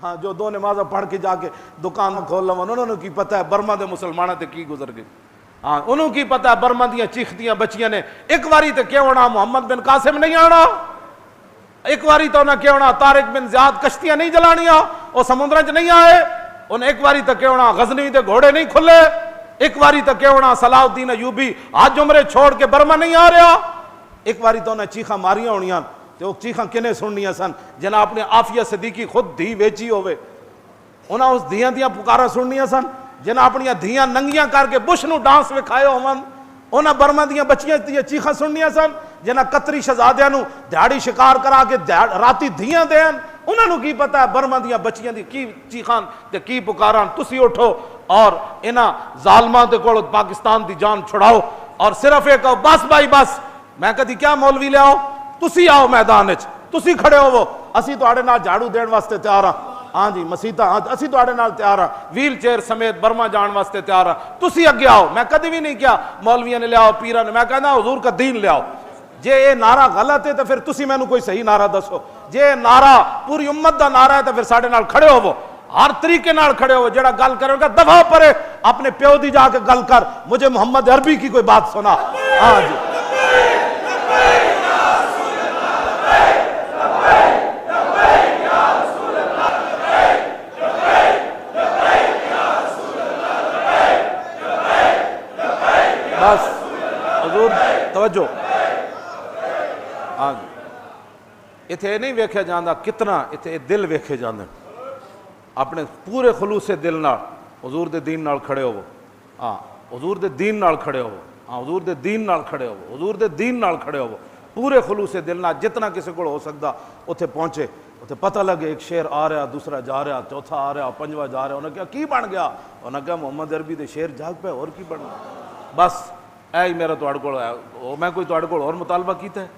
हाँ जो दो नमाजा पढ़ के जाके दुकान खोल लवन उन्होंने की पता है बर्मा के मुसलमानों ते की गुजर गई। हाँ उन्होंने की पता है बर्मा दियां चीखदियां बच्चियां ने एक बारी तो क्यों आना मोहम्मद बिन कासिम नहीं आना, एक बारी तो उन्हें क्यों आना तारिक बिन ज़ियाद कश्तियां नहीं जलानिया वो समुद्र च नहीं आए, उन्हें एक बारी तो क्यों आना गजनवी के घोड़े नहीं खुले, एक बारी तो क्यों आना सलाउद्दीन अयूबी आज उमरे छोड़ के बर्मा नहीं आ रहा, एक बारी तो उन्हें चीखा मारिया होनिया तो वो चीखा किने सुननिया सन जिन्हें अपने आफिया सदीकी खुद धी वेची होवे, उन्हें उस धियां दियां पुकारा सुननिया सन जिन्हें अपन धियां नंगियां करके बुश नूं डांस विखाए होवन, उन्हें बर्मा दियां बच्चियां दियां चीखा सुननिया सन जिन्हें कतरी शहजादियां नूं दिहाड़ी शिकार करा के राती धियां देन, उन्होंने की पता है बर्मा दियां बच्चियां दी की चीखां ते की पुकारां। तुसी उठो और इन्हां जालमां दे कोलों पाकिस्तान दी जान छुड़ाओ और सिर्फ एक बस भाई बस, मैं कदी क्या मौलवी ले आओ, तुसी आओ मैदान विच, तुसी खड़े होवो, असीं तुहाडे नाल झाड़ू देण वास्ते तैयार हां, हाँ जी मसीता हाँ असीं तुहाडे नाल तैयार हां, व्हील चेयर समेत बर्मा जाण वास्ते तैयार हां, तुसी अगे आओ। मैं कदी भी नहीं किया मौलवियां ने ले आओ पीरां ने, मैं कहना हुजूर का दीन ले आओ। जे ये नारा गलत है तो फिर तुसी मैनू कोई सही नारा दसो, जे नारा पूरी उम्मत का नारा है तो फिर साडे नाल खड़े होवो, हर तरीके नाल खड़े हो, जेड़ा गल करेगा दफा परे अपने प्यो दी जाके गल कर, मुझे मोहम्मद अरबी की कोई बात सुना। हाँ जी बस हुजूर तवज्जो। हाँ जी इत्थे नहीं वेख्या जाता कितना इत्थे दिल वेखे जाते, अपने पूरे खलूसे दिल नाल हुजूर दे दीन नाल खड़े होवो। हाँ हुजूर दे दीन नाल खड़े होवो, हाँ हुजूर दे दीन नाल खड़े होवो, हुजूर दे दीन नाल खड़े होवो, पूरे खलूसे दिल नाल जितना किसी को हो सकता उत्थे पहुंचे, उत्थे पता लगे एक शेर आ रहा दूसरा जा रहा चौथा आ रहा पंजवा जा रहा, उन्हें क्या की बन गया, उन्हें क्या मोहम्मद अरबी दे शेर जाग पे और की बन गया। बस ऐ मेरा तुहाडे कोल है, मैं कोई तुहाडे कोल और मुतालबा कीता है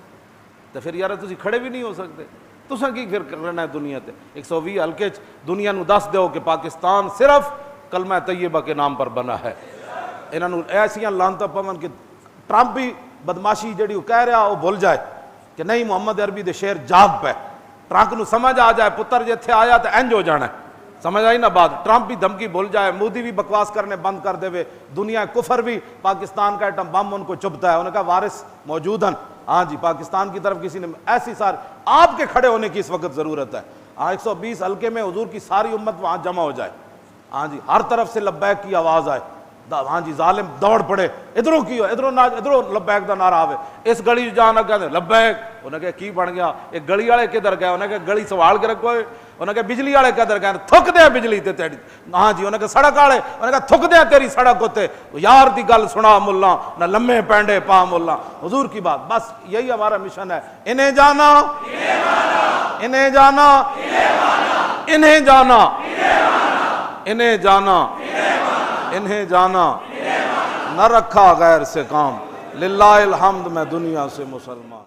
तो फिर यार तुसी खड़े भी नहीं हो सकते, तुसा की फिर करना है दुनिया ते 120 हल्के दुनिया नूं दस दो कि पाकिस्तान सिर्फ कलमा तैयबा के नाम पर बना है। इन्होंने ऐसियां लानतां पवन कि ट्रंप भी बदमाशी जी कह रहा वो भूल जाए कि नहीं मोहम्मद अरबी दे शेर जाग पे, ट्रंप नूं समझ आ जाए पुत्र जिथे आया तो इंज हो जाना, समझ आई ना बात। ट्रंप भी धमकी भूल जाए, मोदी भी बकवास करने बंद कर देवे, दुनिया कुफर भी पाकिस्तान का एटम बम उनको चुभता है, उनका वारिस मौजूद है। हाँ जी पाकिस्तान की तरफ किसी ने ऐसी सारी आपके खड़े होने की इस वक्त जरूरत है। हाँ 120 हल्के में हुजूर की सारी उम्मत वहां जमा हो जाए, हाँ जी हर तरफ से लब्बैक की आवाज आए, हाँ जी जालिम दौड़ पड़े, इधरों की हो इधरों ना इधरों लब्बैक का नारा आवे, इस गली जान लगा लब्बैक, उन्हें कहा की बन गया एक गली वाले किधर गए, उन्हें कहा गली संभाल के रखो, उन्हें कहा बिजली वाले किधर गए थुक दे बिजली ते तेरी, हाँ जी उन्हें कहा सड़क वाले उन्हें कहा थुक दे तेरी सड़क उत्ते, यार दी गल सुना मुल्ला ना लम्हे पैंडे पा मुल्ला, हुजूर की बात। बस यही हमारा मिशन है, इन्हें जाना इन्हें जाना इन्हें जाना इन्हें जाना इन्हें जाना, न रखा गैर से काम, लिल्लाहिल हम्द मैं दुनिया से मुसलमान।